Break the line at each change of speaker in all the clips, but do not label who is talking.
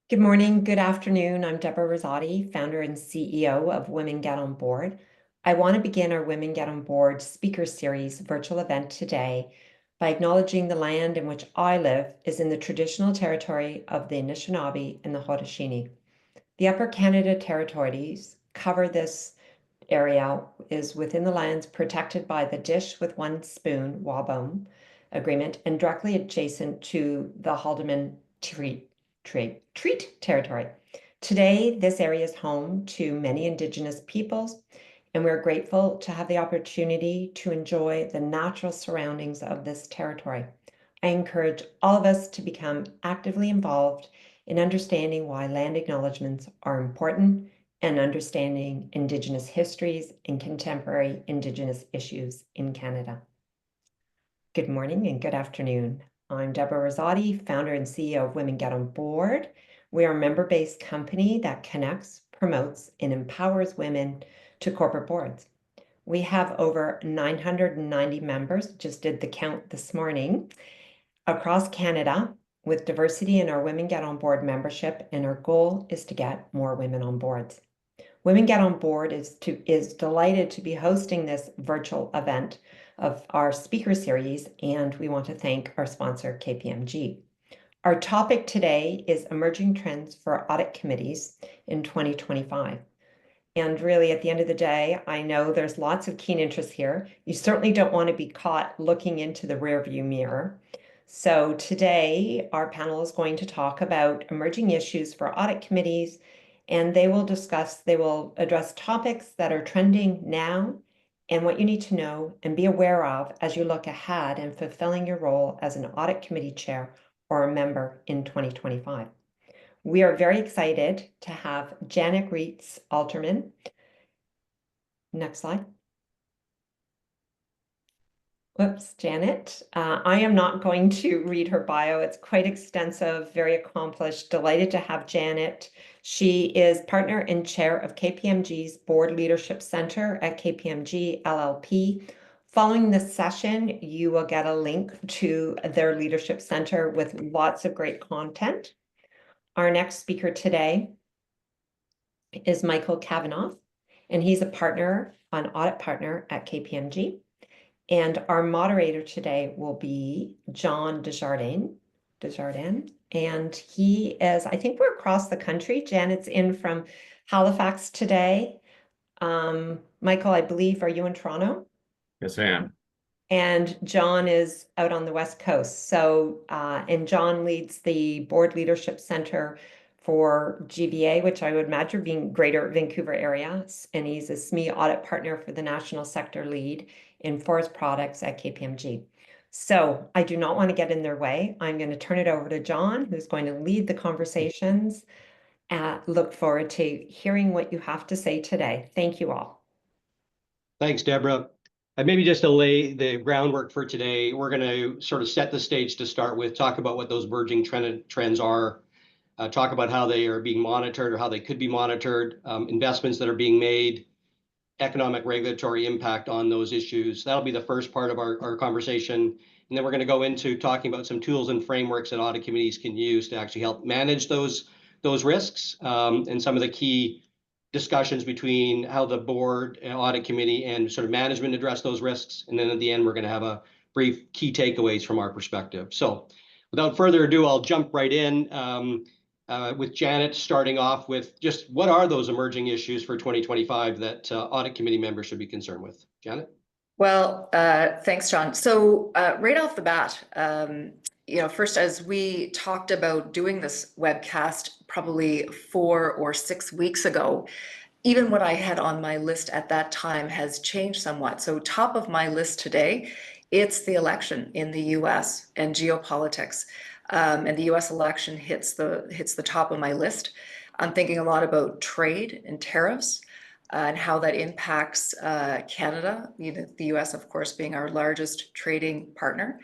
Good morning, good afternoon. I'm Deborah Rosati, founder and CEO of Women Get On Board. I want to begin our Women Get On Board Speaker Series virtual event today by acknowledging the land in which I live is in the traditional territory of the Anishinaabe and the Haudenosaunee. The Upper Canada Territories cover this area is within the lands protected by the Dish with One Spoon Waboom Agreement and directly adjacent to the Haldeman Treat Territory. Today, this area is home to many Indigenous peoples, and we're grateful to have the opportunity to enjoy the natural surroundings of this territory. I encourage all of us to become actively involved in understanding why land acknowledgements are important and understanding Indigenous histories and contemporary Indigenous issues in Canada. Good morning and good afternoon. I'm Deborah Rosati, founder and CEO of Women Get On Board. We are a member-based company that connects, promotes, and empowers women to corporate boards. We have over 990 members, just did the count this morning, across Canada with diversity in our Women Get On Board membership, and our goal is to get more women on boards. Women Get On Board is delighted to be hosting this virtual event of our speaker series, and we want to thank our sponsor, KPMG. Our topic today is emerging trends for audit committees in 2025. And really, at the end of the day, I know there's lots of keen interest here. You certainly don't want to be caught looking into the rearview mirror. So today, our panel is going to talk about emerging issues for audit committees, and they will address topics that are trending now and what you need to know and be aware of as you look ahead in fulfilling your role as an audit committee chair or a member in 2025. We are very excited to have Janet Rieksts Alderman. Next slide. Whoops, Janet. I am not going to read her bio. It's quite extensive, very accomplished. Delighted to have Janet. She is partner and chair of KPMG's Board Leadership Center at KPMG LLP. Following this session, you will get a link to their leadership center with lots of great content. Our next speaker today is Michael Kavanagh, and he's an audit partner at KPMG. And our moderator today will be John Desjardins, and he is, I think we're across the country. Janet's in from Halifax today. Michael, I believe, are you in Toronto?
Yes, I am.
And John is out on the West Coast. So, and John leads the Board Leadership Center for GVA, which I would imagine being Greater Vancouver area. And he's a SME audit partner for the National Sector Lead in Forest Products at KPMG. So I do not want to get in their way. I'm going to turn it over to John, who's going to lead the conversations. Look forward to hearing what you have to say today. Thank you all.
Thanks, Deborah. Maybe just to lay the groundwork for today, we're going to sort of set the stage to start with, talk about what those emerging trends are, talk about how they are being monitored or how they could be monitored, investments that are being made, economic regulatory impact on those issues. That'll be the first part of our conversation. And then we're going to go into talking about some tools and frameworks that audit committees can use to actually help manage those risks, and some of the key discussions between how the board and audit committee and sort of management address those risks. And then at the end, we're going to have a brief key takeaways from our perspective. So without further ado, I'll jump right in with Janet, starting off with just what are those emerging issues for 2025 that audit committee members should be concerned with? Janet?
Well, thanks, John. So right off the bat, first, as we talked about doing this webcast probably 4 or 6 weeks ago, even what I had on my list at that time has changed somewhat. So top of my list today, it's the election in the US and geopolitics. And the US election hits the top of my list. I'm thinking a lot about trade and tariffs and how that impacts Canada, the US, of course, being our largest trading partner.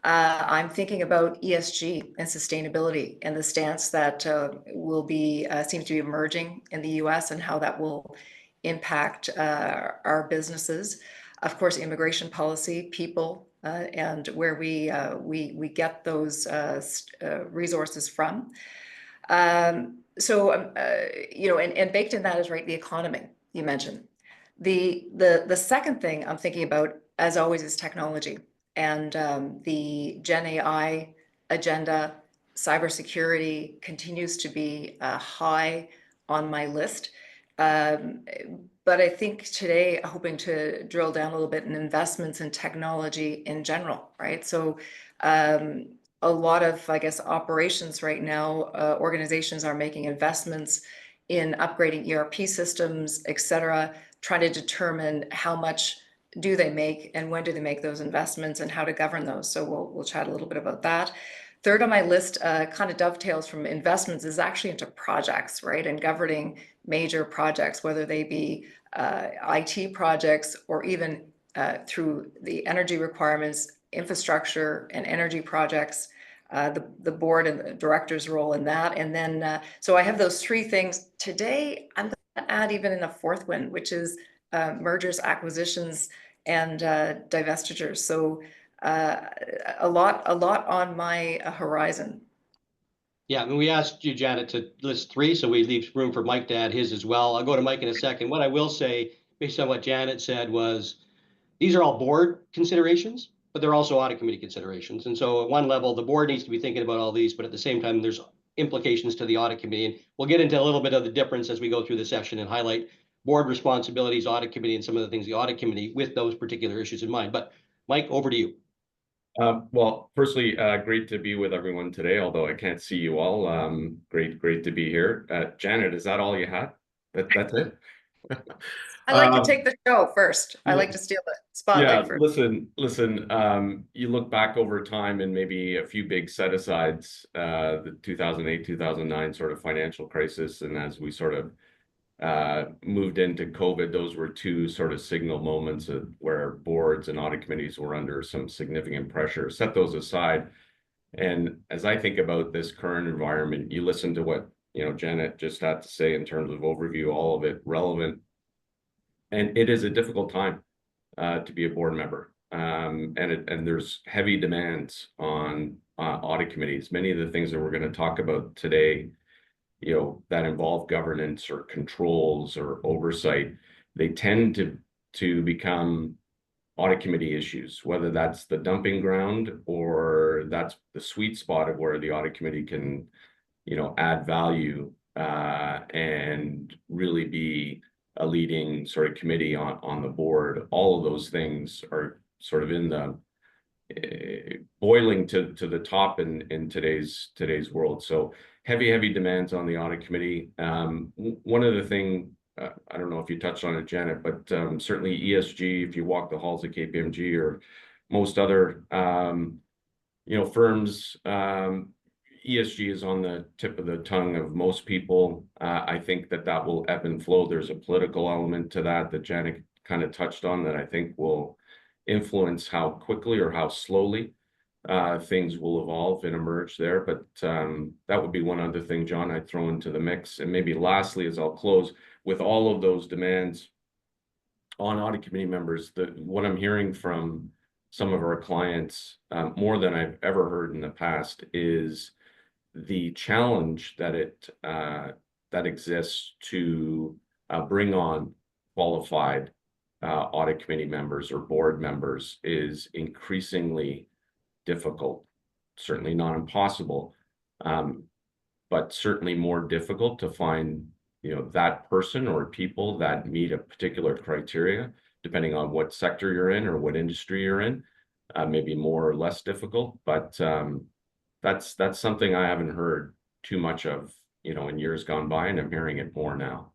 I'm thinking about ESG and sustainability and the stance that seems to be emerging in the US and how that will impact our businesses. Of course, immigration policy, people, and where we get those resources from. And baked in that is, right, the economy you mentioned. The second thing I'm thinking about, as always, is technology and the Gen AI agenda. Cybersecurity continues to be high on my list. But I think today, hoping to drill down a little bit in investments in technology in general, right? So a lot of, I guess, operations right now, organizations are making investments in upgrading ERP systems, et cetera, trying to determine how much do they make and when do they make those investments and how to govern those. So we'll chat a little bit about that. Third on my list, kind of dovetails from investments, is actually into projects, right? And governing major projects, whether they be IT projects or even through the energy requirements, infrastructure and energy projects, the board and the director's role in that. And then, so I have those three things. Today, I'm going to add even in a fourth one, which is mergers, acquisitions, and divestitures. So a lot on my horizon.
Yeah, I mean, we asked you, Janet, to list three, so we leave room for Mike to add his as well. I'll go to Mike in a second. What I will say, based on what Janet said, was these are all board considerations, but they're also audit committee considerations. And so at one level, the board needs to be thinking about all these, but at the same time, there's implications to the audit committee. And we'll get into a little bit of the difference as we go through the session and highlight board responsibilities, audit committee, and some of the things the audit committee with those particular issues in mind. But Mike, over to you.
Well, firstly, great to be with everyone today, although I can't see you all. Great to be here. Janet, is that all you had? That's it?
I like to take the show first. I like to steal the spotlight first.
Listen, you look back over time and maybe a few big set-asides, the 2008, 2009 sort of financial crisis, and as we sort of moved into COVID, those were two sort of signal moments where boards and audit committees were under some significant pressure. Set those aside. And as I think about this current environment, you listen to what, Janet just had to say in terms of overview, all of it relevant. And it is a difficult time to be a board member. And there's heavy demands on audit committees. Many of the things that we're going to talk about today, that involve governance or controls or oversight, they tend to become audit committee issues, whether that's the dumping ground or that's the sweet spot of where the audit committee can, add value and really be a leading sort of committee on the board. All of those things are sort of in the boiling to the top in today's world. So heavy demands on the audit committee. One of the things, I don't know if you touched on it, Janet, but certainly ESG, if you walk the halls of KPMG or most other firms, ESG is on the tip of the tongue of most people. I think that will ebb and flow. There's a political element to that Janet kind of touched on that I think will influence how quickly or how slowly things will evolve and emerge there. But that would be one other thing, John, I'd throw into the mix. And maybe lastly, as I'll close, with all of those demands on audit committee members, what I'm hearing from some of our clients, more than I've ever heard in the past, is the challenge that exists to bring on qualified audit committee members or board members is increasingly difficult. Certainly not impossible, but certainly more difficult to find, that person or people that meet a particular criteria, depending on what sector you're in or what industry you're in, maybe more or less difficult. But that's something I haven't heard too much of, in years gone by, and I'm hearing it more now.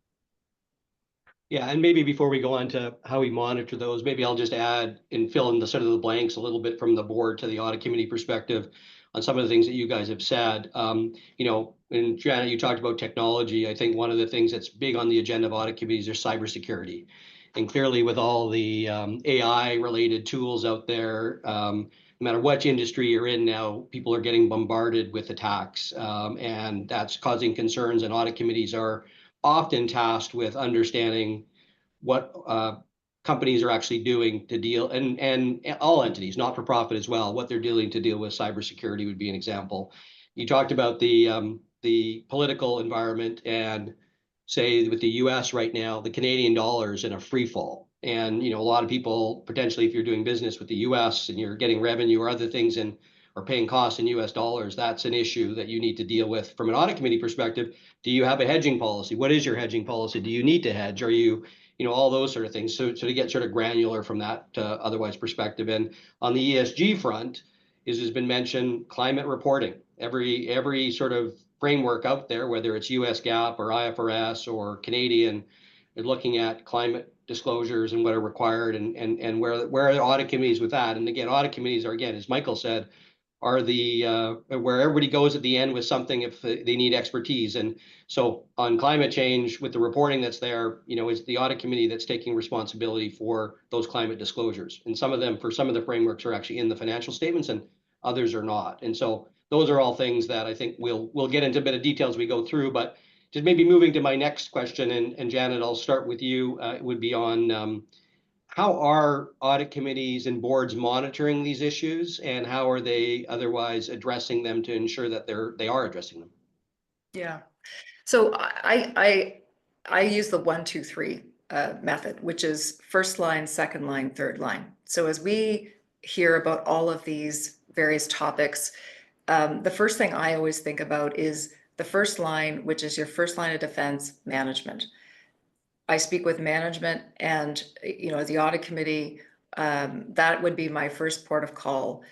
Yeah, and maybe before we go on to how we monitor those, maybe I'll just add and fill in the sort of the blanks a little bit from the board to the audit committee perspective on some of the things that you guys have said. And Janet, you talked about technology. I think one of the things that's big on the agenda of audit committees is cybersecurity. And clearly with all the AI related tools out there, no matter which industry you're in now, people are getting bombarded with attacks, and that's causing concerns, and audit committees are often tasked with understanding what companies are actually doing to deal, and all entities, not for profit as well, what they're doing to deal with cybersecurity would be an example. You talked about the the political environment and say with the US right now, the Canadian dollar is in a free fall. And, a lot of people potentially, if you're doing business with the US and you're getting revenue or other things or paying costs in US dollars, that's an issue that you need to deal with from an audit committee perspective. Do you have a hedging policy? What is your hedging policy? Do you need to hedge? Are you, all those sort of things. So to get sort of granular from that otherwise perspective. And on the ESG front, has been mentioned climate reporting. Every sort of framework out there, whether it's US GAAP or IFRS or Canadian, is looking at climate disclosures and what are required and where are the audit committees with that. And again, audit committees are, again, as Michael said, are the where everybody goes at the end with something if they need expertise. And so on climate change, with the reporting that's there, is the audit committee that's taking responsibility for those climate disclosures. And some of them, for some of the frameworks, are actually in the financial statements and others are not. And so those are all things that I think we'll get into a bit of detail as we go through. But just maybe moving to my next question, and Janet, I'll start with you, would be on how are audit committees and boards monitoring these issues, and how are they otherwise addressing them to ensure that they are addressing them?
Yeah. So I use the 1, 2, 3 method, which is first line, second line, third line. So as we hear about all of these various topics, the first thing I always think about is the first line, which is your first line of defense, management. I speak with management and, as the audit committee, that would be my first port of call.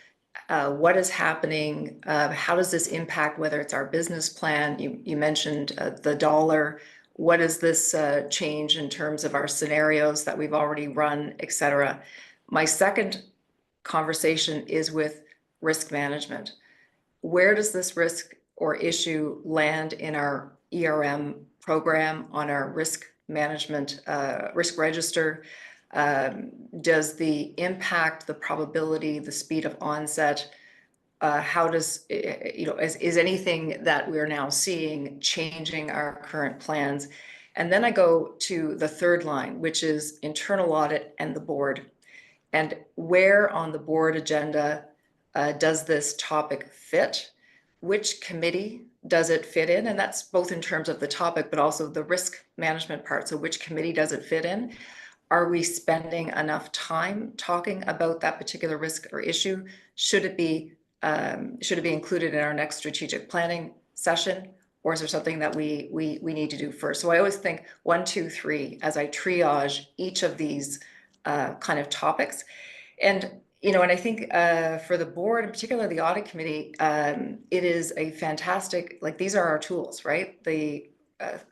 What is happening? How does this impact, whether it's our business plan? You mentioned the dollar. What does this change in terms of our scenarios that we've already run, et cetera? My second conversation is with risk management. Where does this risk or issue land in our ERM program, on our risk management risk register? Does the impact, the probability, the speed of onset, how does, is anything that we're now seeing changing our current plans? And then I go to the third line, which is internal audit and the board. And where on the board agenda does this topic fit? Which committee does it fit in? And that's both in terms of the topic, but also the risk management part. So which committee does it fit in? Are we spending enough time talking about that particular risk or issue? Should it be included in our next strategic planning session? Or is there something that we need to do first? So I always think 1, 2, 3 as I triage each of these kind of topics. And and I think for the board, in particular the audit committee, it is a fantastic, these are our tools, right? The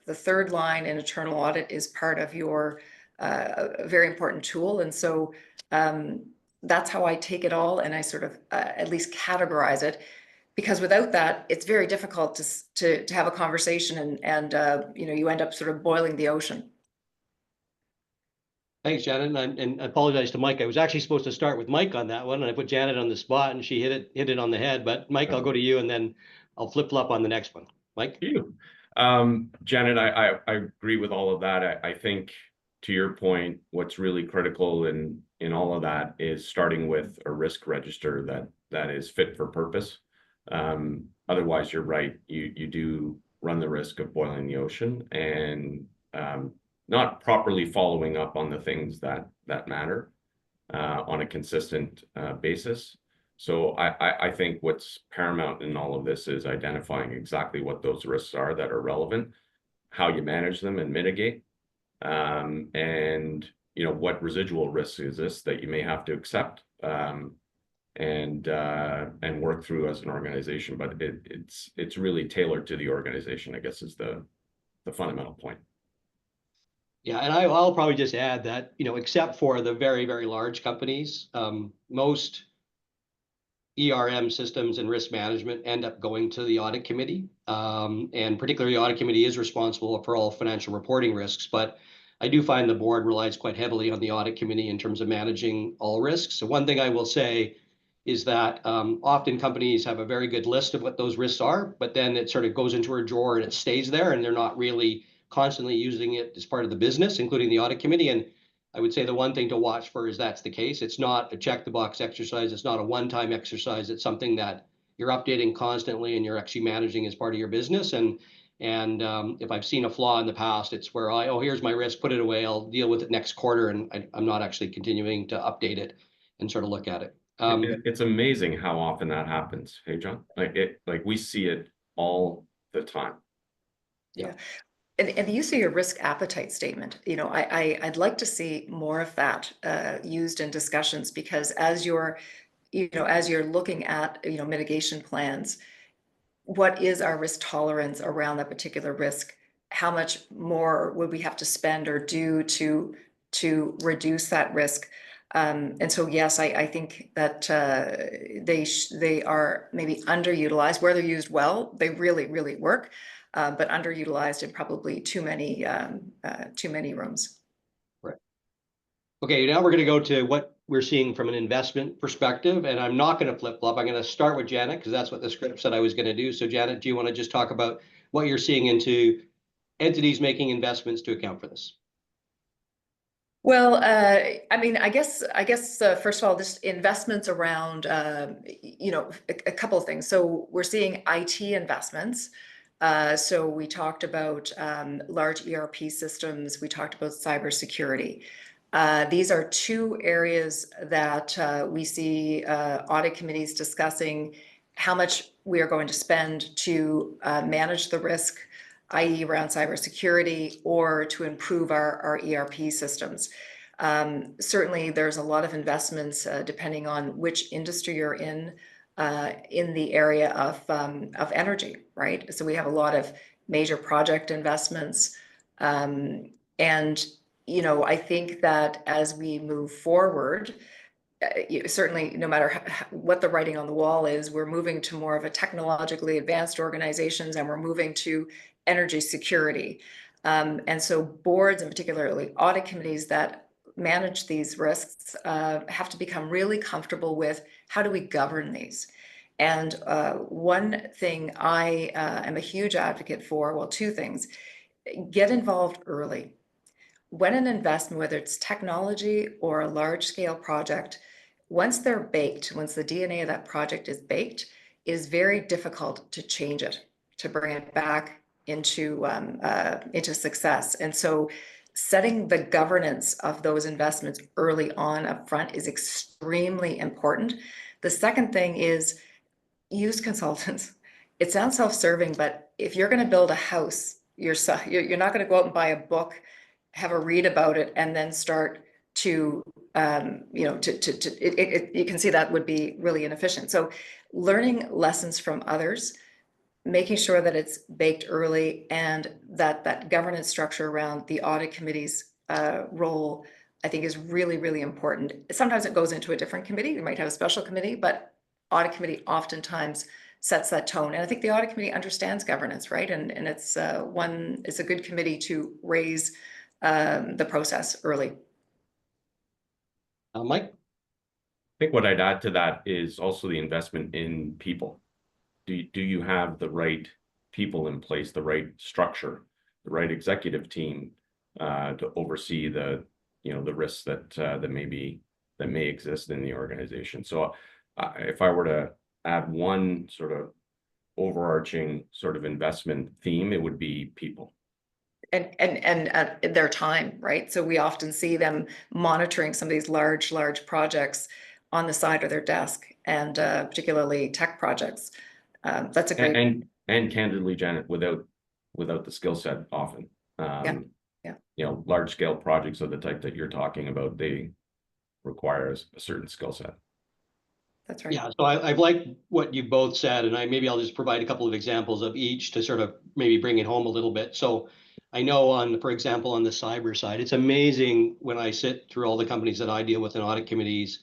third line in internal audit is part of your very important tool. And so that's how I take it all, and I sort of at least categorize it, because without that, it's very difficult to have a conversation and you end up sort of boiling the ocean.
Thanks, Janet, and I apologize to Mike. I was actually supposed to start with Mike on that one, and I put Janet on the spot, and she hit it on the head. But Mike, I'll go to you, and then I'll flip-flop on the next one. Mike?
Thank you. Janet, I agree with all of that. I think, to your point, what's really critical in all of that is starting with a risk register that is fit for purpose. Otherwise, you're right. You do run the risk of boiling the ocean and not properly following up on the things that matter on a consistent basis. So I think what's paramount in all of this is identifying exactly what those risks are that are relevant, how you manage them and mitigate, and what residual risk is this that you may have to accept and work through as an organization. But it's really tailored to the organization, I guess, is the fundamental point.
Yeah, and I'll probably just add that, except for the very, very large companies, most ERM systems and risk management end up going to the audit committee. And particularly the audit committee is responsible for all financial reporting risks. But I do find the board relies quite heavily on the audit committee in terms of managing all risks. So one thing I will say is that often companies have a very good list of what those risks are, but then it sort of goes into a drawer and it stays there, and they're not really constantly using it as part of the business, including the audit committee. And I would say the one thing to watch for is that's the case. It's not a check the box exercise. It's not a one-time exercise. It's something that you're updating constantly and you're actually managing as part of your business. And if I've seen a flaw in the past, it's where oh, here's my risk, put it away, I'll deal with it next quarter, and I'm not actually continuing to update it and sort of look at it.
It's amazing how often that happens. Hey, John, like we see it all the time.
Yeah. And the use of your risk appetite statement, I'd like to see more of that used in discussions, because as you're looking at, mitigation plans, what is our risk tolerance around that particular risk? How much more would we have to spend or do to reduce that risk? And so, yes, I think that they are maybe underutilized. Where they're used well, they really, really work, but underutilized in probably too many rooms.
Right. Okay, now we're going to go to what we're seeing from an investment perspective, and I'm not going to flip-flop. I'm going to start with Janet, because that's what the script said I was going to do. So Janet, do you want to just talk about what you're seeing into entities making investments to account for this?
Well, I mean, I guess first of all, this investments around, a couple of things. So we're seeing IT investments. So we talked about large ERP systems. We talked about cybersecurity. These are two areas that we see audit committees discussing how much we are going to spend to manage the risk, i.e. around cybersecurity, or to improve our ERP systems. Certainly, there's a lot of investments depending on which industry you're in the area of energy, right? So we have a lot of major project investments, and I think that as we move forward, certainly, no matter what the writing on the wall is, we're moving to more of a technologically advanced organizations, and we're moving to energy security. And so boards, and particularly audit committees that manage these risks, have to become really comfortable with how do we govern these. And one thing I am a huge advocate for, well, two things: get involved early. When an investment, whether it's technology or a large scale project, once they're baked, once the DNA of that project is baked, it is very difficult to change it, to bring it back into success. And so setting the governance of those investments early on up front is extremely important. The second thing is use consultants. It sounds self-serving, but if you're going to build a house yourself, you're not going to go out and buy a book, have a read about it, and then start to you can see that would be really inefficient. So learning lessons from others, making sure that it's baked early, and that governance structure around the audit committee's role, I think, is really, really important. Sometimes it goes into a different committee. You might have a special committee, but audit committee oftentimes sets that tone. And I think the audit committee understands governance, right? And it's a good committee to raise the process early.
Mike?
I think what I'd add to that is also the investment in people. Do you have the right people in place, the right structure, the right executive team to oversee the risks that may exist in the organization? So if I were to add one sort of overarching sort of investment theme, it would be people.
And their time, right? So we often see them monitoring some of these large projects on the side of their desk, and particularly tech projects. That's a great
and candidly, Janet, without the skill set often. Large scale projects of the type that you're talking about, they require a certain skill set.
That's right.
Yeah, so I've liked what you both said, and maybe I'll just provide a couple of examples of each to sort of maybe bring it home a little bit. So I know for example, on the cyber side, it's amazing when I sit through all the companies that I deal with in audit committees,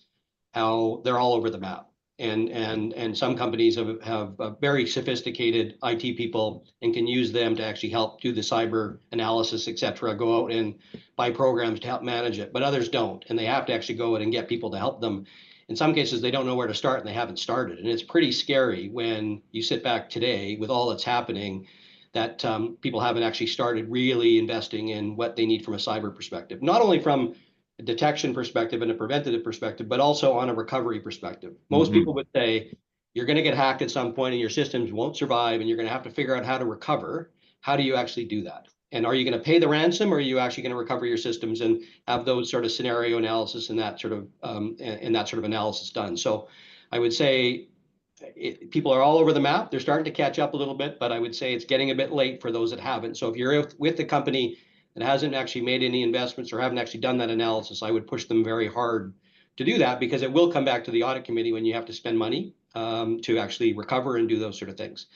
how they're all over the map. And some companies have very sophisticated IT people and can use them to actually help do the cyber analysis, et cetera, go out and buy programs to help manage it, but others don't. And they have to actually go out and get people to help them. In some cases, they don't know where to start, and they haven't started. And it's pretty scary when you sit back today with all that's happening, that people haven't actually started really investing in what they need from a cyber perspective, not only from a detection perspective and a preventative perspective, but also on a recovery perspective. Most people would say, you're going to get hacked at some point and your systems won't survive and you're going to have to figure out how to recover. How do you actually do that? And are you going to pay the ransom, or are you actually going to recover your systems and have those sort of scenario analysis and that sort of analysis done? So I would say people are all over the map. They're starting to catch up a little bit, but I would say it's getting a bit late for those that haven't. So if you're with the company that hasn't actually made any investments or haven't actually done that analysis, I would push them very hard to do that, because it will come back to the audit committee when you have to spend money to actually recover and do those sort of things.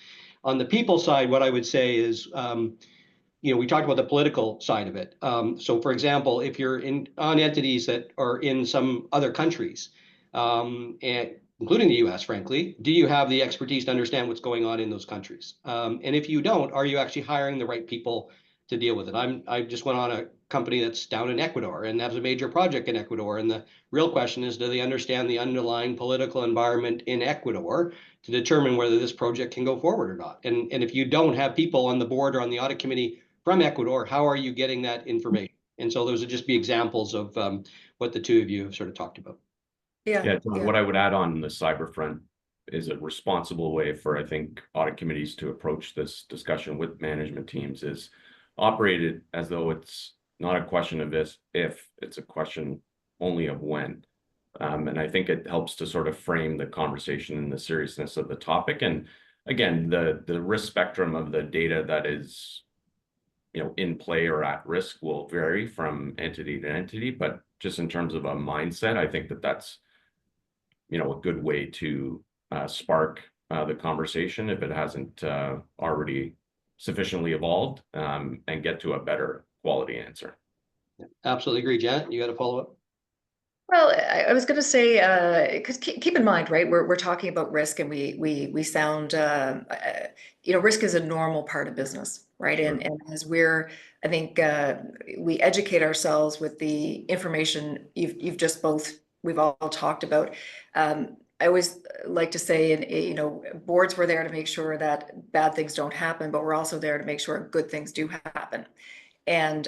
On the people side, what I would say is, we talked about the political side of it. So for example, if you're on entities that are in some other countries, and including the US, frankly, do you have the expertise to understand what's going on in those countries? And if you don't, are you actually hiring the right people to deal with it? I just went on a company that's down in Ecuador and has a major project in Ecuador. And the real question is, do they understand the underlying political environment in Ecuador to determine whether this project can go forward or not? And if you don't have people on the board or on the audit committee from Ecuador, how are you getting that information? And so those would just be examples of what the two of you have sort of talked about.
Yeah, what I would add on the cyber front is a responsible way for, I think, audit committees to approach this discussion with management teams is operate it as though it's not a question of if, it's a question only of when. And I think it helps to sort of frame the conversation and the seriousness of the topic. And again, the risk spectrum of the data that is, in play or at risk will vary from entity to entity, but just in terms of a mindset, I think that's, a good way to spark the conversation if it hasn't already sufficiently evolved, and get to a better quality answer.
Absolutely agree. Janet, you got a follow-up?
Well, I was going to say, because keep in mind, right, we're talking about risk, and we sound, risk is a normal part of business, right?
Sure.
And as I think we educate ourselves with the information we've all talked about. I always like to say, and boards were there to make sure that bad things don't happen, but we're also there to make sure good things do happen. And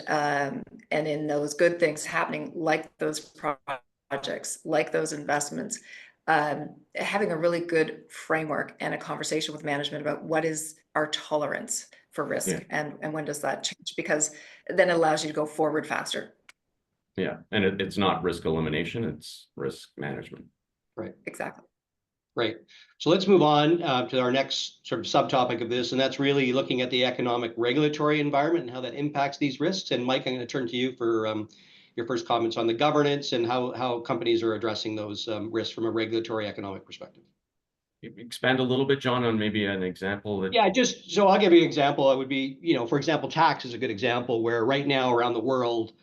in those good things happening, like those projects, like those investments, having a really good framework and a conversation with management about what is our tolerance for risk, and when does that change, because then it allows you to go forward faster.
Yeah, and it's not risk elimination, it's risk management.
Right.
Exactly.
Right. So let's move on to our next sort of subtopic of this, and that's really looking at the economic regulatory environment and how that impacts these risks. And Mike, I'm going to turn to you for your first comments on the governance and how companies are addressing those risks from a regulatory economic perspective.
Expand a little bit, John, on maybe an example.
Yeah, so I'll give you an example. It would be, for example, tax is a good example, where right now around the world,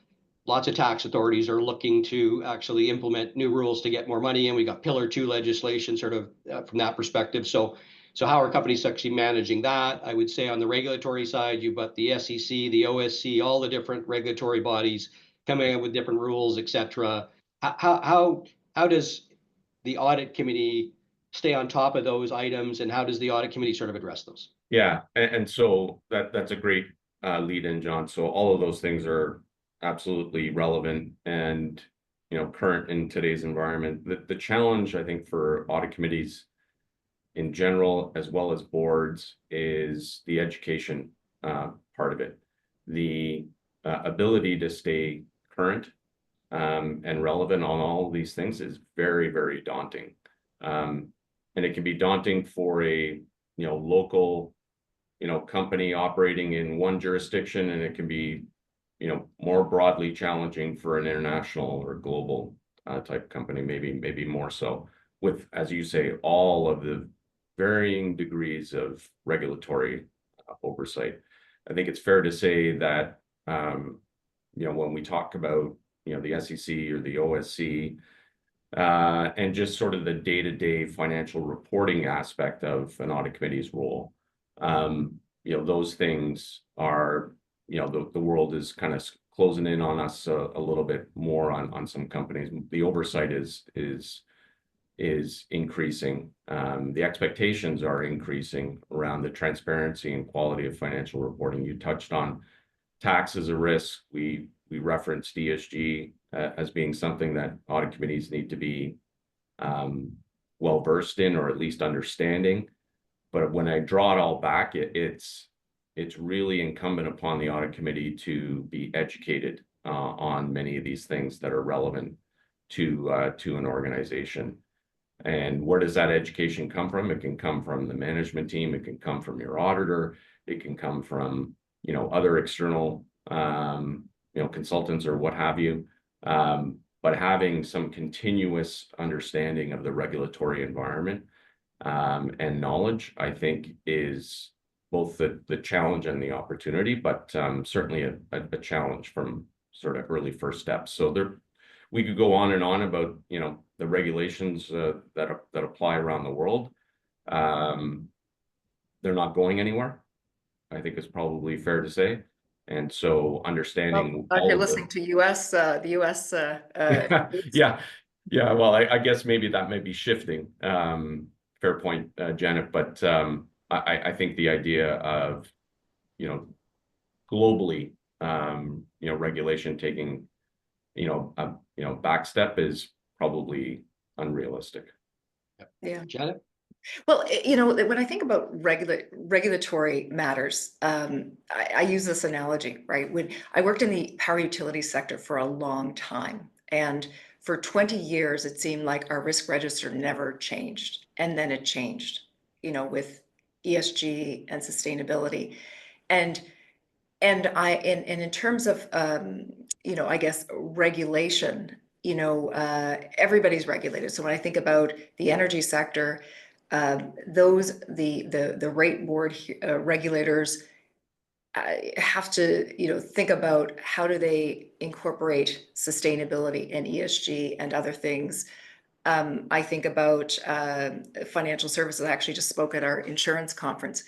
lots of tax authorities are looking to actually implement new rules to get more money in. We got Pillar 2 legislation sort of from that perspective. So how are companies actually managing that? I would say on the regulatory side, you've got the SEC, the OSC, all the different regulatory bodies coming up with different rules, et cetera. How does the audit committee stay on top of those items, and how does the audit committee sort of address those?
Yeah, and so that's a great lead in, John. So all of those things are absolutely relevant and current in today's environment. The challenge, I think, for audit committees in general, as well as boards, is the education part of it. The ability to stay current and relevant on all these things is very, very daunting. And it can be daunting for a local company operating in one jurisdiction, and it can be more broadly challenging for an international or global type company, maybe more so, with, as you say, all of the varying degrees of regulatory oversight. I think it's fair to say that when we talk about the SEC or the OSC, and just sort of the day-to-day financial reporting aspect of an audit committee's role, those things are, the world is kind of closing in on us a little bit more on some companies. The oversight is increasing. The expectations are increasing around the transparency and quality of financial reporting. You touched on tax as a risk. We referenced ESG as being something that audit committees need to be well versed in, or at least understanding. But when I draw it all back, it's really incumbent upon the audit committee to be educated on many of these things that are relevant to an organization. And where does that education come from? It can come from the management team. It can come from your auditor. It can come from, other external, consultants or what have you. But having some continuous understanding of the regulatory environment and knowledge, I think, is both the challenge and the opportunity, but certainly a challenge from sort of early first steps. So we could go on and on about, the regulations that apply around the world. They're not going anywhere, I think it's probably fair to say. And so understanding
Well, if you're listening to the US.
Yeah. Well, I guess maybe that may be shifting. Fair point, Janet. But I think the idea of, globally, regulation taking, back step is probably unrealistic.
Yeah.
Janet?
Well, when I think about regulatory matters, I use this analogy, right? When I worked in the power utility sector for a long time, and for 20 years, it seemed like our risk register never changed. And then it changed, with ESG and sustainability. And in terms of, I guess, regulation, everybody's regulated. So when I think about the energy sector, the rate board regulators have to think about how do they incorporate sustainability and ESG and other things. I think about financial services. I actually just spoke at our insurance conference.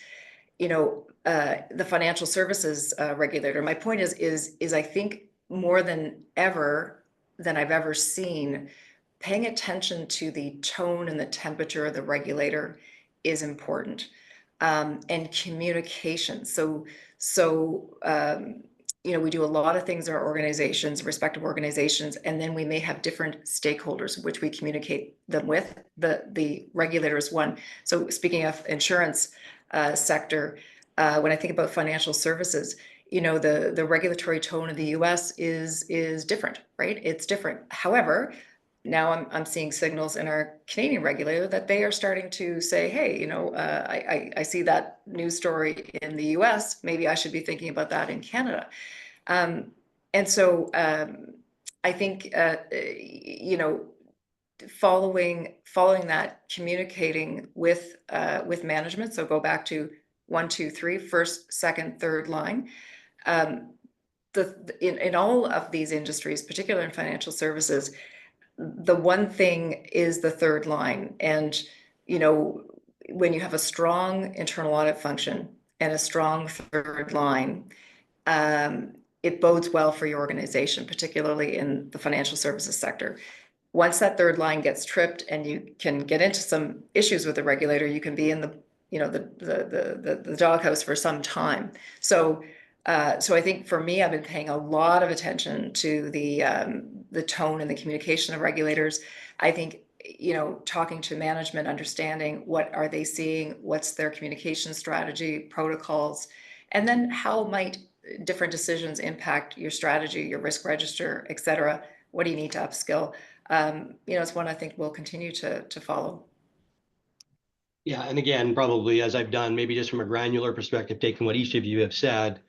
The financial services regulator. My point is I think more than I've ever seen, paying attention to the tone and the temperature of the regulator is important, and communication. So we do a lot of things in our organizations, respective organizations, and then we may have different stakeholders which we communicate them with. The regulator is one. So speaking of insurance sector, when I think about financial services, the regulatory tone of the US is different, right? It's different. However, now I'm seeing signals in our Canadian regulator that they are starting to say, hey, I see that news story in the US, maybe I should be thinking about that in Canada. And so I think, following that, communicating with management. So go back to 1, 2, 3, first, second, third line. In all of these industries, particularly in financial services, the one thing is the third line. And, when you have a strong internal audit function and a strong third line, it bodes well for your organization, particularly in the financial services sector. Once that third line gets tripped and you can get into some issues with the regulator, you can be in the doghouse for some time. So I think for me, I've been paying a lot of attention to the tone and the communication of regulators. I think, talking to management, understanding what are they seeing, what's their communication strategy, protocols, and then how might different decisions impact your strategy, your risk register, et cetera. What do you need to upskill? It's one I think we'll continue to follow.
Yeah, and again, probably as I've done, maybe just from a granular perspective, taking what each of you have said,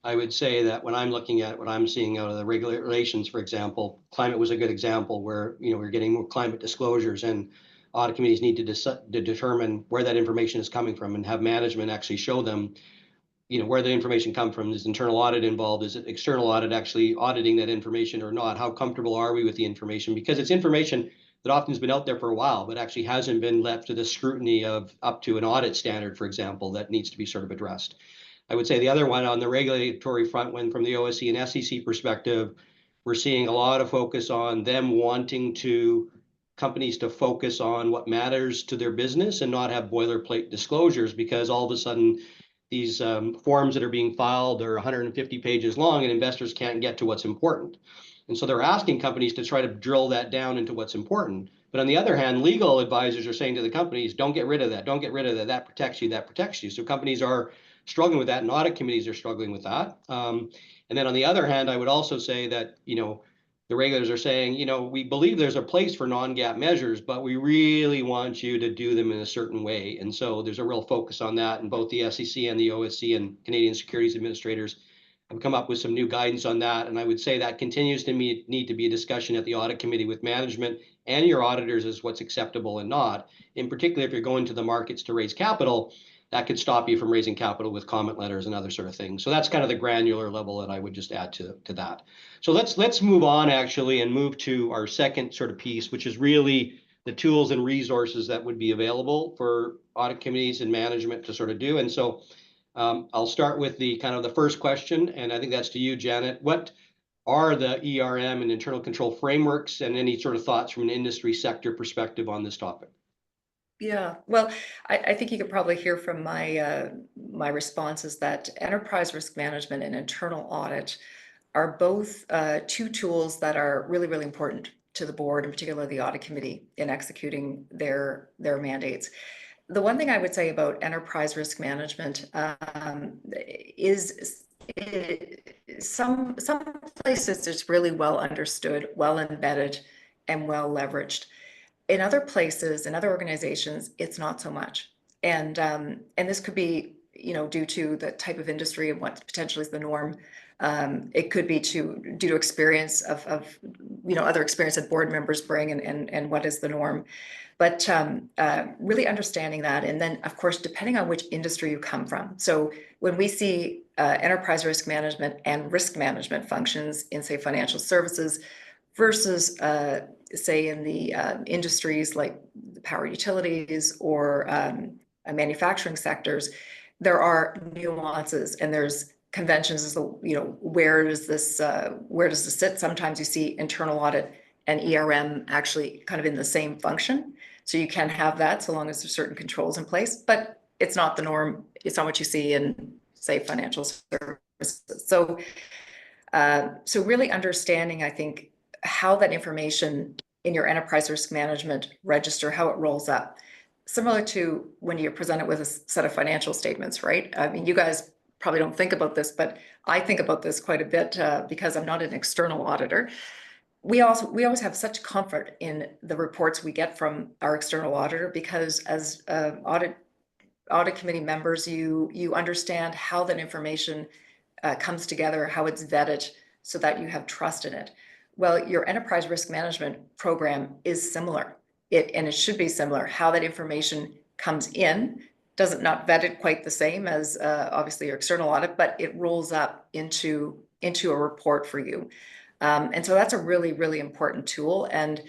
I would say that when I'm looking at what I'm seeing out of the regulations, for example, climate was a good example where, we're getting more climate disclosures, and audit committees need to determine where that information is coming from and have management actually show them, where the information comes from. Is internal audit involved? Is it external audit actually auditing that information or not? How comfortable are we with the information? Because it's information that often has been out there for a while, but actually hasn't been left to the scrutiny of up to an audit standard, for example, that needs to be sort of addressed. I would say the other one on the regulatory front, when from the OSC and SEC perspective, we're seeing a lot of focus on them wanting companies to focus on what matters to their business and not have boilerplate disclosures, because all of a sudden these forms that are being filed are 150 pages long and investors can't get to what's important. And so they're asking companies to try to drill that down into what's important. But on the other hand, legal advisors are saying to the companies, don't get rid of that. Don't get rid of that. That protects you. That protects you. So companies are struggling with that, and audit committees are struggling with that. And then on the other hand, I would also say that, the regulators are saying, we believe there's a place for non-GAAP measures, but we really want you to do them in a certain way. And so there's a real focus on that, and both the SEC and the OSC and Canadian Securities Administrators have come up with some new guidance on that. And I would say that continues to need to be a discussion at the audit committee with management and your auditors as what's acceptable and not. In particular, if you're going to the markets to raise capital, that could stop you from raising capital with comment letters and other sort of things. So that's kind of the granular level that I would just add to that. So let's move on actually and move to our second sort of piece, which is really the tools and resources that would be available for audit committees and management to sort of do. And so I'll start with the kind of the first question, and I think that's to you, Janet. What are the ERM and internal control frameworks, and any sort of thoughts from an industry sector perspective on this topic?
Yeah, well, I think you could probably hear from my my responses that enterprise risk management and internal audit are both two tools that are really, really important to the board, in particular the audit committee, in executing their mandates. The one thing I would say about enterprise risk management is some places it's really well understood, well embedded, and well leveraged. In other places, in other organizations, it's not so much. And this could be, due to the type of industry and what potentially is the norm. It could be due to experience of other experience that board members bring and what is the norm. But really understanding that, and then of course, depending on which industry you come from. So when we see enterprise risk management and risk management functions in, say, financial services versus say in the industries like the power utilities or manufacturing sectors, there are nuances and there's conventions as where does this sit? Sometimes you see internal audit and ERM actually kind of in the same function. So you can have that so long as there's certain controls in place, but it's not the norm. It's not what you see in, say, financial services. So really understanding, I think, how that information in your enterprise risk management register, how it rolls up. Similar to when you're presented with a set of financial statements, right? I mean, you guys probably don't think about this, but I think about this quite a bit because I'm not an external auditor. We always have such comfort in the reports we get from our external auditor, because as audit committee members, you understand how that information comes together, how it's vetted, so that you have trust in it. Well, your enterprise risk management program is similar. And it should be similar. How that information comes in doesn't not vetted quite the same as obviously your external audit, but it rolls up into a report for you. And so that's a really, really important tool. And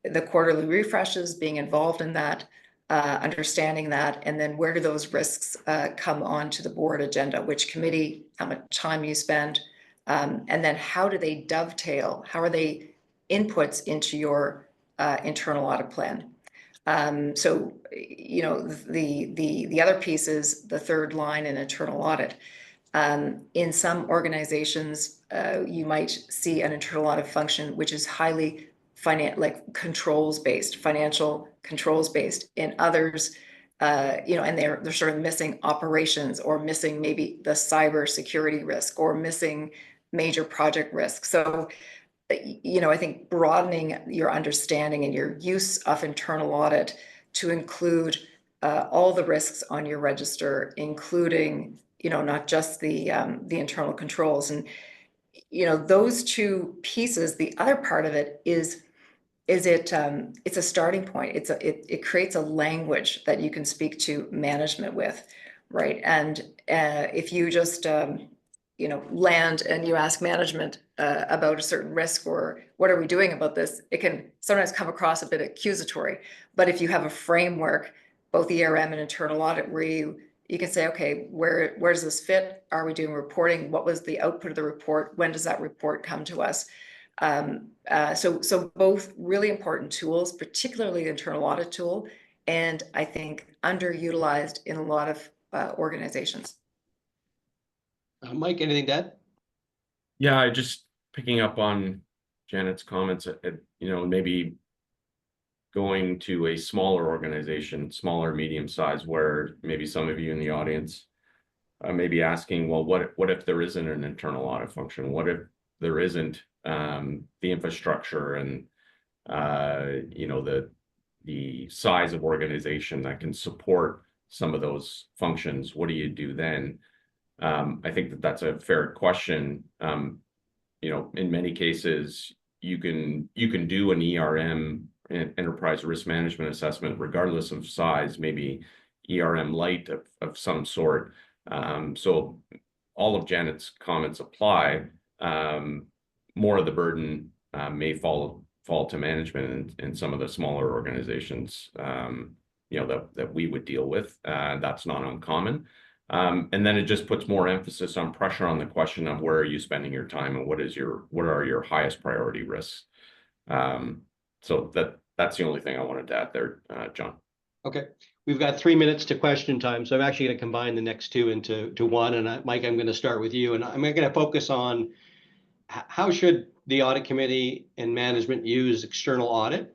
the quarterly refreshes, being involved in that, understanding that, and then where do those risks come onto the board agenda, which committee, how much time you spend, and then how do they dovetail? How are they inputs into your internal audit plan? So, the other piece is the third line in internal audit. In some organizations, you might see an internal audit function which is highly financial controls based. In others, and they're sort of missing operations, or missing maybe the cyber security risk, or missing major project risk. So, I think broadening your understanding and your use of internal audit to include all the risks on your register, including, not just the internal controls. And, those two pieces, the other part of it is it's a starting point. It creates a language that you can speak to management with, right? And if you just land and you ask management about a certain risk, or what are we doing about this, it can sometimes come across a bit accusatory. But if you have a framework, both ERM and internal audit, where you can say, okay, where does this fit? Are we doing reporting? What was the output of the report? When does that report come to us? So both really important tools, particularly the internal audit tool, and I think underutilized in a lot of organizations.
Mike, anything to add?
Yeah, just picking up on Janet's comments, maybe going to a smaller organization, smaller, medium size, where maybe some of you in the audience may be asking, well, what if there isn't an internal audit function? What if there isn't the infrastructure and you know, the size of organization that can support some of those functions? What do you do then? I think that that's a fair question. You know, in many cases, you can do an ERM, an enterprise risk management assessment, regardless of size, maybe ERM light of some sort. So all of Janet's comments apply. More of the burden may fall to management in some of the smaller organizations, you know, that we would deal with. That's not uncommon. And then it just puts more emphasis on pressure on the question of where are you spending your time and what are your highest priority risks. So that's the only thing I wanted to add there, John.
Okay, we've got 3 minutes to question time, so I'm actually going to combine the next two into one. And Mike, I'm going to start with you, and I'm going to focus on how should the audit committee and management use external audit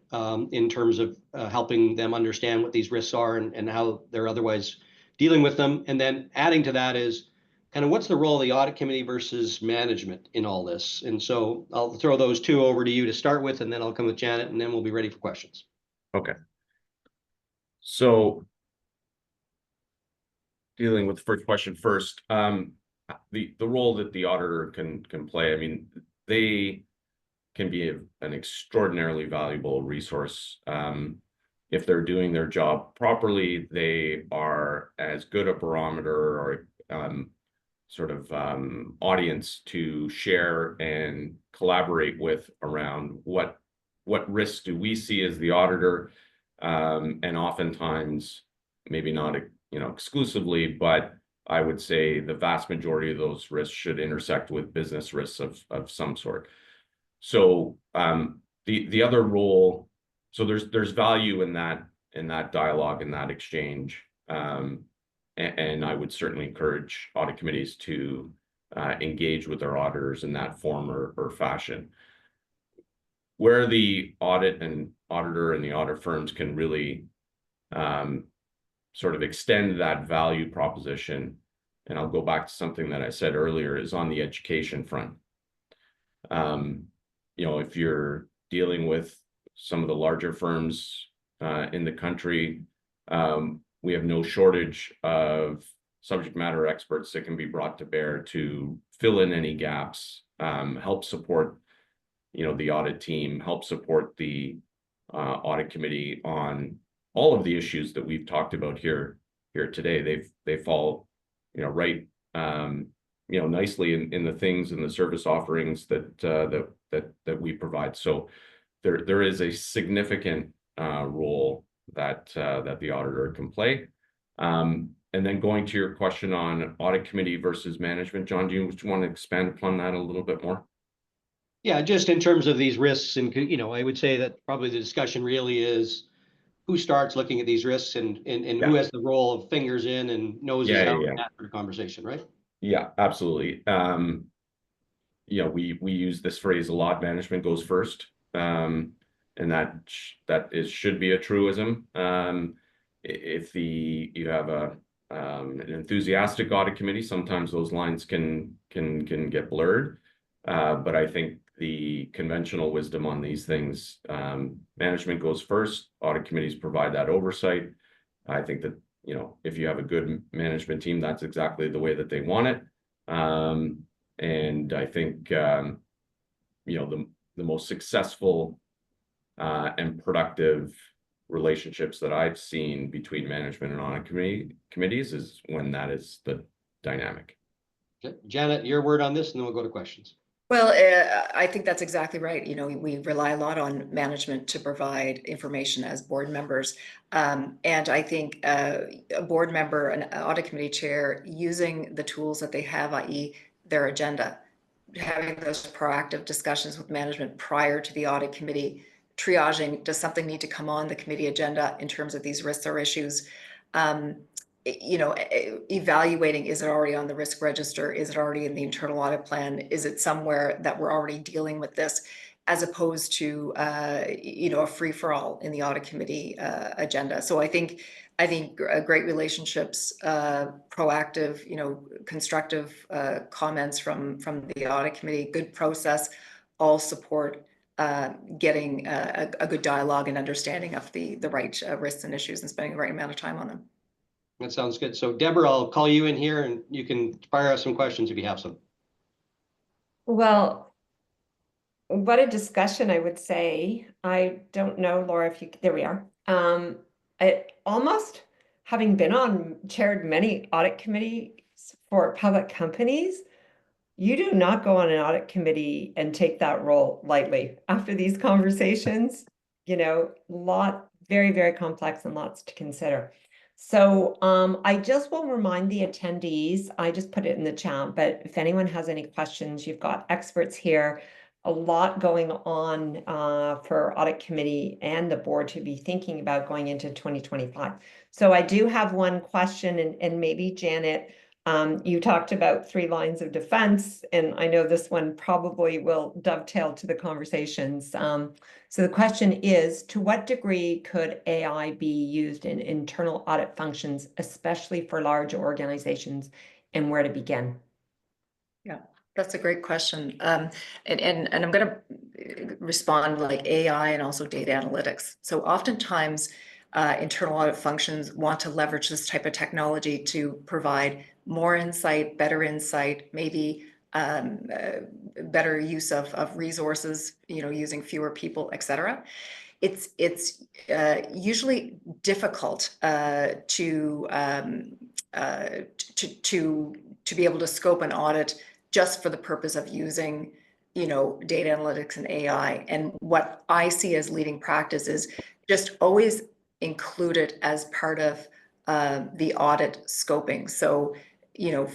in terms of helping them understand what these risks are and how they're otherwise dealing with them. And then adding to that is kind of what's the role of the audit committee versus management in all this. And so I'll throw those two over to you to start with, and then I'll come with Janet, and then we'll be ready for questions.
Okay. So dealing with the first question first, the role that the auditor can play, I mean, they can be an extraordinarily valuable resource. If they're doing their job properly, they are as good a barometer or sort of audience to share and collaborate with around what risks do we see as the auditor, and oftentimes, maybe not, you know, exclusively, but I would say the vast majority of those risks should intersect with business risks of some sort. So the other role, so there's value in that dialogue, in that exchange, and I would certainly encourage audit committees to engage with their auditors in that form or fashion. Where the audit and auditor and the audit firms can really sort of extend that value proposition, and I'll go back to something that I said earlier, is on the education front. You know, if you're dealing with some of the larger firms in the country, we have no shortage of subject matter experts that can be brought to bear to fill in any gaps, help support, you know, the audit team, help support the audit committee on all of the issues that we've talked about here today. They fall, you know, right, you know, nicely in the things and the service offerings that we provide. So there is a significant role that the auditor can play. And then going to your question on audit committee versus management, John, do you want to expand upon that a little bit more?
Yeah, just in terms of these risks, and you know, I would say that probably the discussion really is who starts looking at these risks and who has the role of fingers in and noses out after the conversation, right?
Yeah, absolutely. You know, we use this phrase a lot, management goes first, and that should be a truism. If you have an enthusiastic audit committee, sometimes those lines can get blurred. But I think the conventional wisdom on these things, management goes first, audit committees provide that oversight. I think that, you know, if you have a good management team, that's exactly the way that they want it. And I think, you know, the most successful and productive relationships that I've seen between management and audit committees is when that is the dynamic.
Okay. Janet, your word on this, and then we'll go to questions.
Well, I think that's exactly right. You know, we rely a lot on management to provide information as board members. And I think a board member, an audit committee chair, using the tools that they have, i.e. their agenda, having those proactive discussions with management prior to the audit committee, triaging, does something need to come on the committee agenda in terms of these risks or issues? You know, evaluating, is it already on the risk register? Is it already in the internal audit plan? Is it somewhere that we're already dealing with this? as opposed to a free-for-all in the audit committee agenda. So I think great relationships, proactive, constructive comments from the audit committee, good process, all support getting a good dialogue and understanding of the right risks and issues and spending the right amount of time on them.
That sounds good. So Deborah, I'll call you in here and you can fire us some questions if you have some.
Well, what a discussion, I would say. I don't know, Laura, if you, there we are. I almost, having been chaired many audit committees for public companies, you do not go on an audit committee and take that role lightly. After these conversations, very, very complex and lots to consider. So I just will remind the attendees, I just put it in the chat, but if anyone has any questions, you've got experts here, a lot going on for audit committee and the board to be thinking about going into 2025. So I do have one question, and maybe Janet, you talked about 3 lines of defense, and I know this one probably will dovetail to the conversations. So the question is, to what degree could AI be used in internal audit functions, especially for large organizations, and where to begin?
Yeah, that's a great question. And I'm going to respond like AI and also data analytics. So oftentimes, internal audit functions want to leverage this type of technology to provide more insight, maybe better use of resources, using fewer people, etc. It's usually difficult to be able to scope an audit just for the purpose of using data analytics and AI. And what I see as leading practice is just always include it as part of the audit scoping. So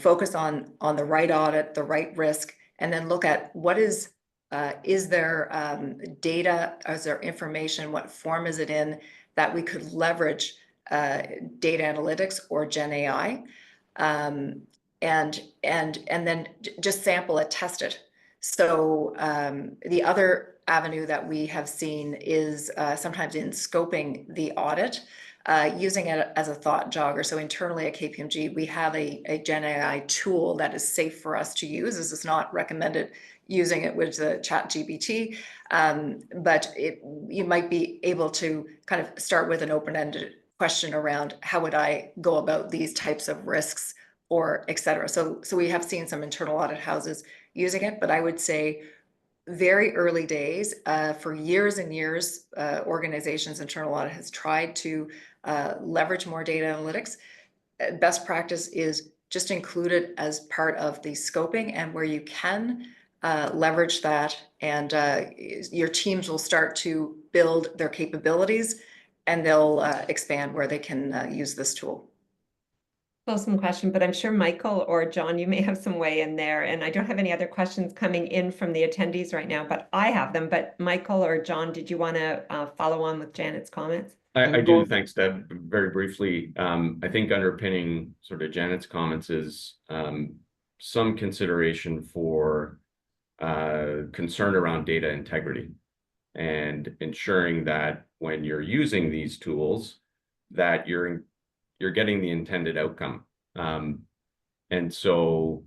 focus on the right audit, the right risk, and then look at what is there data, is there information, what form is it in, that we could leverage data analytics or Gen AI, and then just sample it, test it. So the other avenue that we have seen is sometimes in scoping the audit, using it as a thought jogger. So internally at KPMG, we have a Gen AI tool that is safe for us to use. This is not recommended using it with the ChatGPT, but you might be able to kind of start with an open-ended question around how would I go about these types of risks, or et cetera. So we have seen some internal audit houses using it, but I would say very early days. For years and years, organizations, internal audit has tried to leverage more data analytics. Best practice is just include it as part of the scoping, and where you can leverage that, and your teams will start to build their capabilities, and they'll expand where they can use this tool.
Some question, but I'm sure Michael or John, you may have some way in there. And I don't have any other questions coming in from the attendees right now, but I have them. But Michael or John, did you want to follow on with Janet's comments?
I do. Thanks, Deb. Very briefly, I think underpinning sort of Janet's comments is some consideration for concern around data integrity and ensuring that when you're using these tools, that you're getting the intended outcome. And so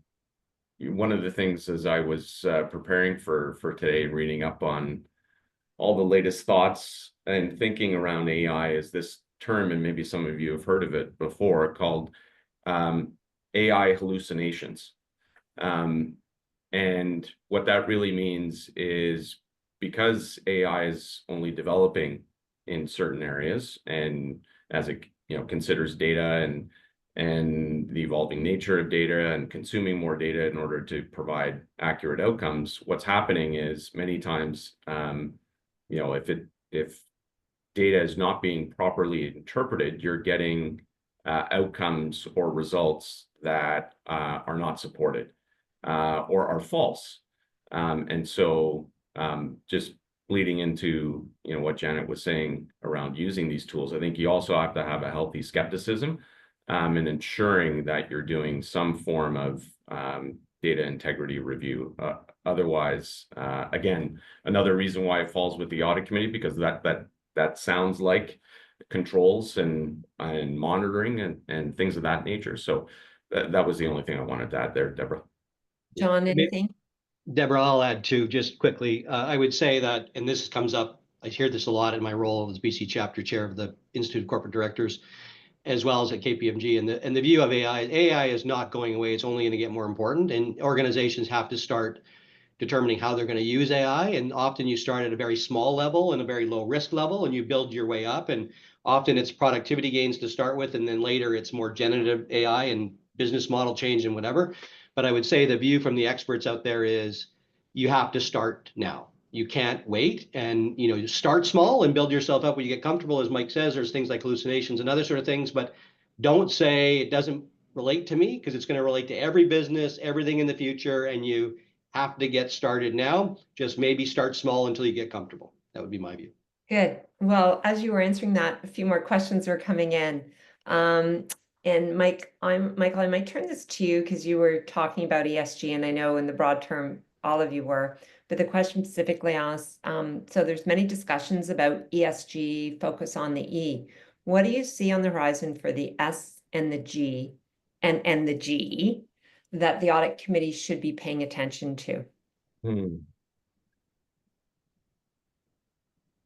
one of the things, as I was preparing for today, reading up on all the latest thoughts and thinking around AI, is this term, and maybe some of you have heard of it before, called AI hallucinations. And what that really means is, because AI is only developing in certain areas, and as it considers data and the evolving nature of data and consuming more data in order to provide accurate outcomes, what's happening is many times, if data is not being properly interpreted, you're getting outcomes or results that are not supported or are false. And so just leading into what Janet was saying around using these tools, I think you also have to have a healthy skepticism in ensuring that you're doing some form of data integrity review. Otherwise, again, another reason why it falls with the audit committee, because that sounds like controls and monitoring and things of that nature. So that was the only thing I wanted to add there, Deborah.
John, anything?
Deborah, I'll add too, just quickly. I would say that, and this comes up, I hear this a lot in my role as BC chapter chair of the Institute of Corporate Directors, as well as at KPMG. And the view of AI is not going away. It's only going to get more important. And organizations have to start determining how they're going to use AI. And often you start at a very small level and a very low risk level, and you build your way up. And often it's productivity gains to start with, and then later it's more generative AI and business model change and whatever. But I would say the view from the experts out there is you have to start now. You can't wait, and you start small and build yourself up when you get comfortable. As Mike says, there's things like hallucinations and other sort of things, but don't say it doesn't relate to me, because it's going to relate to every business, everything in the future, and you have to get started now. Just maybe start small until you get comfortable. That would be my view.
Good. Well, as you were answering that, a few more questions were coming in. And Michael, I might turn this to you because you were talking about ESG, and I know in the broad term, all of you were, but the question specifically asks, so there's many discussions about ESG, focus on the E. What do you see on the horizon for the S and the G and the G that the audit committee should be paying attention to?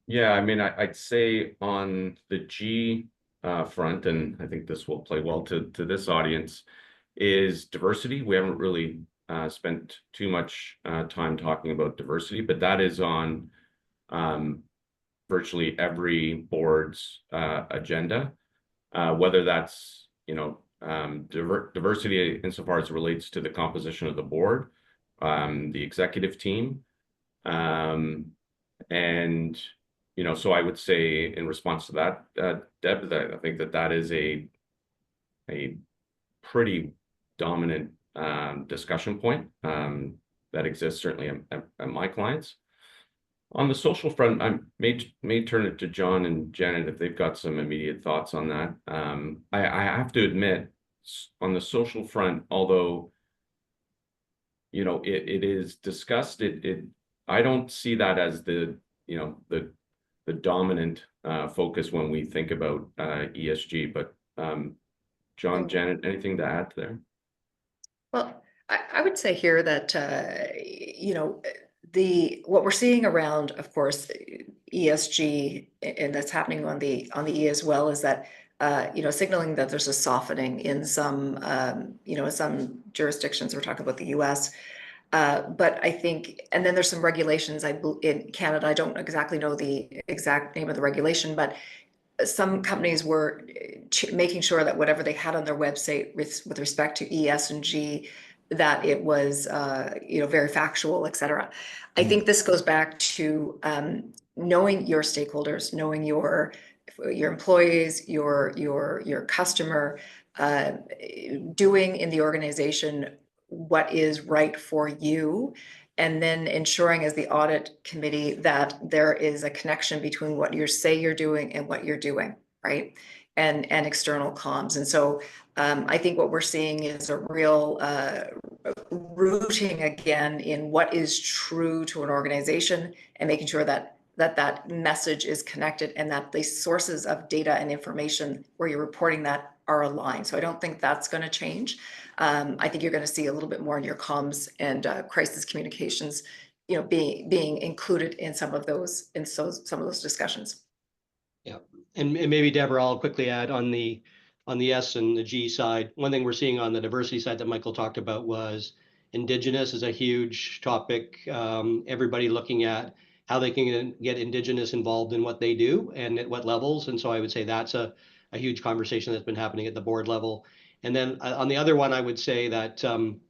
Yeah, I mean, I'd say on the G front, and I think this will play well to this audience, is diversity. We haven't really spent too much time talking about diversity, but that is on virtually every board's agenda, whether that's, diversity insofar as it relates to the composition of the board, the executive team, and so I would say in response to that, Deb, that I think that is a pretty dominant discussion point that exists certainly at my clients. On the social front, I may turn it to John and Janet if they've got some immediate thoughts on that. I have to admit, on the social front, although it is discussed, I don't see that as the dominant focus when we think about ESG. But John, Janet, anything to add there?
Well, I would say here that what we're seeing around, of course, ESG, and that's happening on the E as well, is that signaling that there's a softening in some in some jurisdictions. We're talking about the US. But I think, and then there's some regulations in Canada. I don't exactly know the exact name of the regulation, but some companies were making sure that whatever they had on their website with respect to E, S, and G, that it was very factual, et cetera. I think this goes back to knowing your stakeholders, knowing your employees, your customer, doing in the organization what is right for you, and then ensuring as the audit committee that there is a connection between what you say you're doing and what you're doing, right? And external comms. And so I think what we're seeing is a real rooting again in what is true to an organization, and making sure that that message is connected, and that the sources of data and information where you're reporting that are aligned. So I don't think that's going to change. I think you're going to see a little bit more in your comms and crisis communications, being included in some of those discussions.
Yeah, and maybe Deborah, I'll quickly add on the S and the G side. One thing we're seeing on the diversity side that Michael talked about was Indigenous is a huge topic. Everybody looking at how they can get Indigenous involved in what they do and at what levels. And so I would say that's a huge conversation that's been happening at the board level. And then on the other one, I would say that on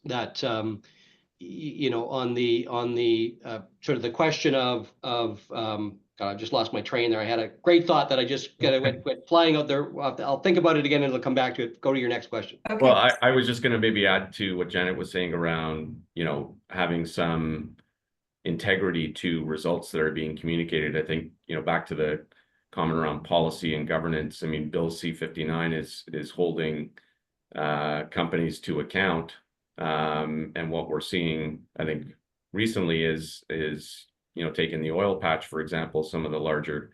the sort of the question of I just lost my train there. I had a great thought that I just went flying out there. I'll think about it again and it'll come back to it. Go to your next question.
Okay.
Well, I was just going to maybe add to what Janet was saying around, having some integrity to results that are being communicated. I think, back to the comment around policy and governance. I mean, Bill C-59 is holding companies to account And what we're seeing, I think, recently is taking the oil patch, for example, some of the larger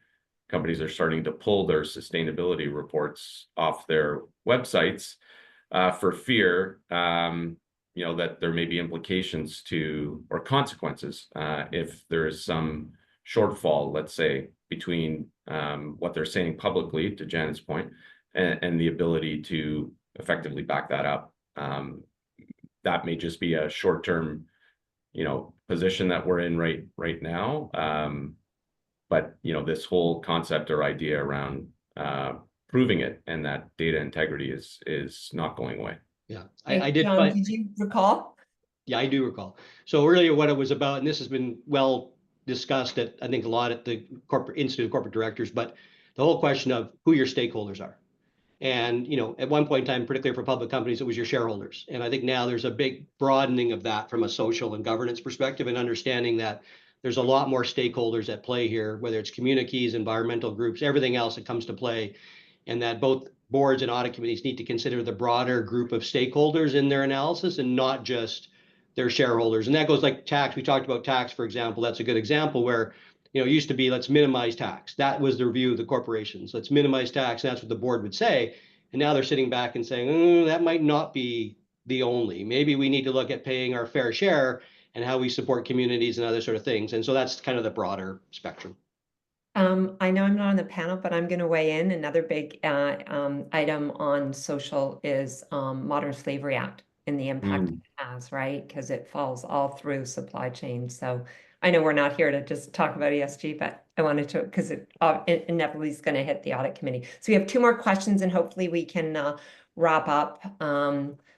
companies are starting to pull their sustainability reports off their websites for fear, that there may be implications to or consequences if there is some shortfall, let's say, between what they're saying publicly, to Janet's point, and the ability to effectively back that up. That may just be a short-term, position that we're in right now. But this whole concept or idea around proving it and that data integrity is not going away.
Yeah,
Hey,
I did
John,
find,
did you recall?
yeah, I do recall. So really what it was about, and this has been well discussed at, I think, a lot at the corporate Institute of Corporate Directors, but the whole question of who your stakeholders are. And, at one point in time, particularly for public companies, it was your shareholders. And I think now there's a big broadening of that from a social and governance perspective, and understanding that there's a lot more stakeholders at play here, whether it's communities, environmental groups, everything else that comes to play. And that both boards and audit committees need to consider the broader group of stakeholders in their analysis and not just their shareholders. And that goes like tax. We talked about tax, for example. That's a good example where, it used to be, let's minimize tax. That was the review of the corporations. Let's minimize tax. And that's what the board would say. And now they're sitting back and saying, that might not be the only. Maybe we need to look at paying our fair share and how we support communities and other sort of things. And so that's kind of the broader spectrum.
I know I'm not on the panel, but I'm going to weigh in. Another big item on social is Modern Slavery Act and the impact it has, right? Because it falls all through supply chain. So I know we're not here to just talk about ESG, but I wanted to, because it inevitably is going to hit the audit committee. So we have two more questions, and hopefully we can wrap up.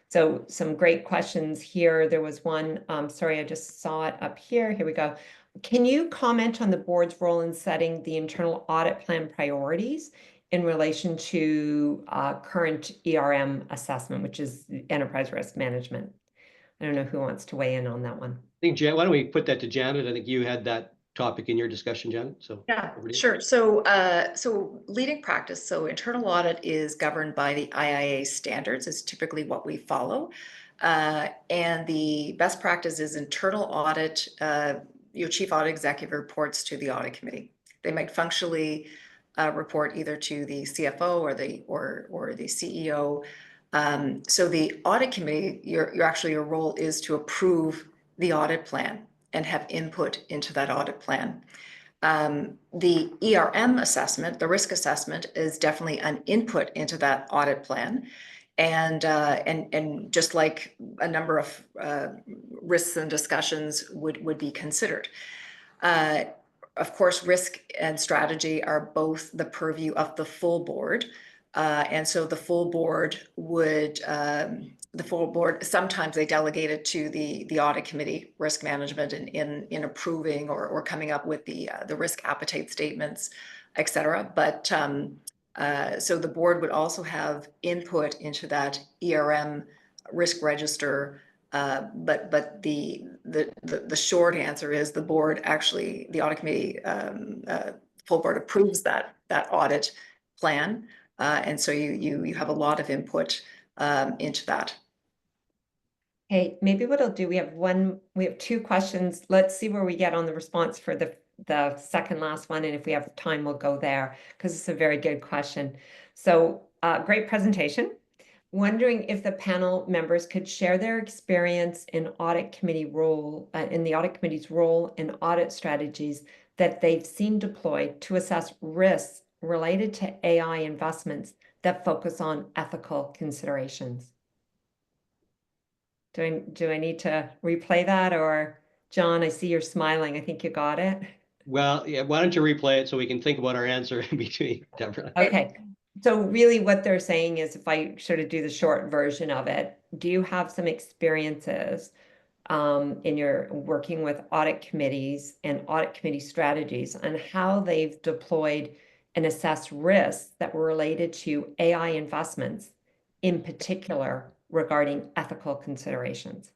So some great questions here. There was one, sorry, I just saw it up here. Here we go. Can you comment on the board's role in setting the internal audit plan priorities in relation to current ERM assessment, which is enterprise risk management? I don't know who wants to weigh in on that one.
I think, why don't we put that to Janet? I think you had that topic in your discussion, Janet. So
yeah, sure. So leading practice. So internal audit is governed by the IIA standards. Is typically what we follow. And the best practice is internal audit. Your chief audit executive reports to the audit committee. They might functionally report either to the CFO or the CEO. So the audit committee, your role is to approve the audit plan and have input into that audit plan. The ERM assessment, the risk assessment, is definitely an input into that audit plan. And just like a number of risks and discussions would be considered. Of course, risk and strategy are both the purview of the full board. And so the full board would, sometimes they delegate it to the audit committee, risk management, in approving or coming up with the risk appetite statements, et cetera. But so the board would also have input into that ERM risk register. But the short answer is the board actually, the audit committee, full board approves that audit plan. And so you have a lot of input into that.
Hey, maybe what I'll do, we have two questions. Let's see where we get on the response for the second last one. And if we have time, we'll go there because it's a very good question. So great presentation. Wondering if the panel members could share their experience in audit committee role, in the audit committee's role in audit strategies that they've seen deployed to assess risks related to AI investments that focus on ethical considerations. Do I need to replay that, or John, I see you're smiling. I think you got it.
Well, yeah, why don't you replay it so we can think about our answer in between, Deborah?
Okay. So really what they're saying is, if I sort of do the short version of it, do you have some experiences in your working with audit committees and audit committee strategies on how they've deployed and assessed risks that were related to AI investments, in particular regarding ethical considerations?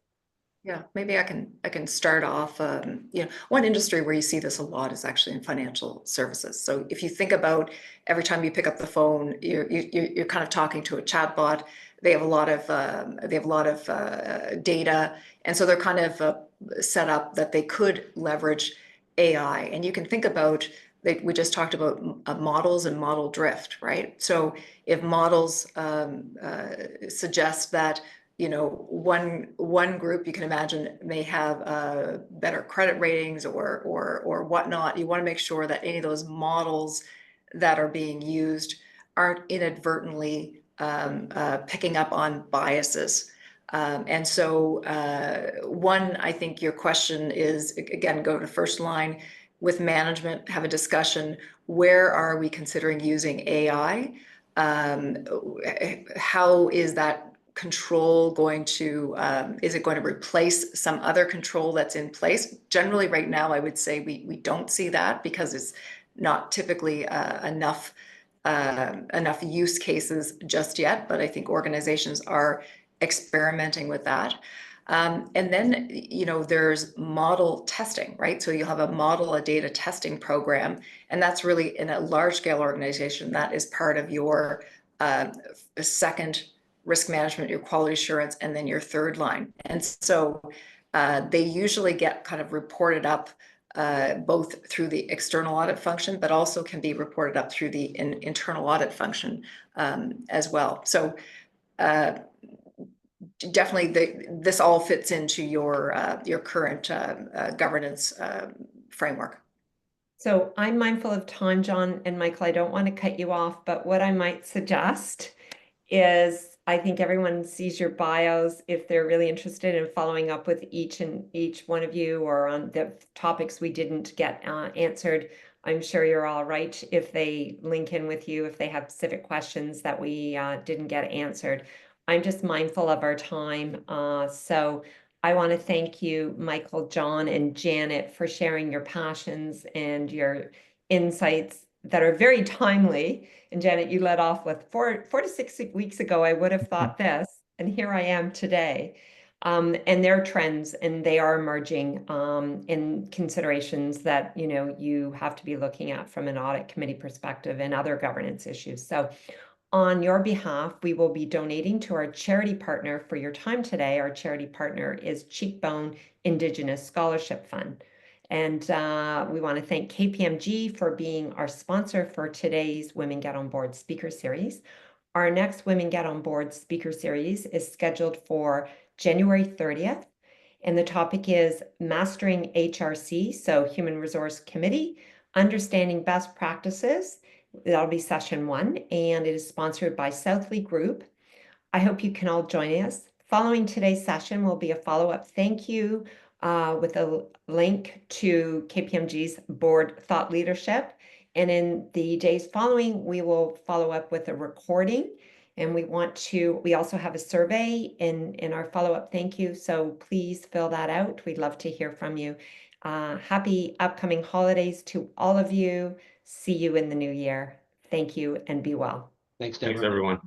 Yeah, maybe I can start off. One industry where you see this a lot is actually in financial services. So if you think about every time you pick up the phone, you're kind of talking to a chatbot they have a lot of data, and so they're kind of set up that they could leverage AI. And you can think about, we just talked about models and model drift, right? So if models suggest that, you know, one group, you can imagine, may have better credit ratings or whatnot, you want to make sure that any of those models that are being used aren't inadvertently picking up on biases. And so I think your question is, again, go to the first line with management, have a discussion. Where are we considering using AI? How is that control going to, is it going to replace some other control that's in place? Generally, right now, I would say we don't see that, because it's not typically enough use cases just yet, but I think organizations are experimenting with that. And then, you know, there's model testing, right? So you'll have a data testing program, and that's really, in a large scale organization, that is part of your second risk management, your quality assurance, and then your third line. And so they usually get kind of reported up both through the external audit function, but also can be reported up through the internal audit function as well. So definitely this all fits into your current governance framework.
So I'm mindful of time, John and Michael. I don't want to cut you off, but what I might suggest is, I think everyone sees your bios. If they're really interested in following up with each one of you, or on the topics we didn't get answered, I'm sure you're all right if they link in with you, if they have specific questions that we didn't get answered. I'm just mindful of our time. So I want to thank you, Michael, John, and Janet, for sharing your passions and your insights that are very timely. And Janet, you led off with 4 to 6 weeks ago, I would have thought this, and here I am today. And they're trends, and they are emerging in considerations that, you know, you have to be looking at from an audit committee perspective and other governance issues. So on your behalf, we will be donating to our charity partner for your time today. Our charity partner is Cheekbone Indigenous Scholarship Fund. And we want to thank KPMG for being our sponsor for today's Women Get On Board Speaker Series. Our next Women Get On Board Speaker Series is scheduled for January 30th. And the topic is Mastering HRC, so Human Resource Committee, Understanding Best Practices. That'll be session 1, and it is sponsored by Southleigh Group. I hope you can all join us. Following today's session will be a follow-up thank you with a link to KPMG's board thought leadership. And in the days following, we will follow up with a recording. And we also have a survey in our follow-up thank you. So please fill that out. We'd love to hear from you. Happy upcoming holidays to all of you. See you in the new year. Thank you, and be well.
Thanks, Deborah.
Thanks, everyone.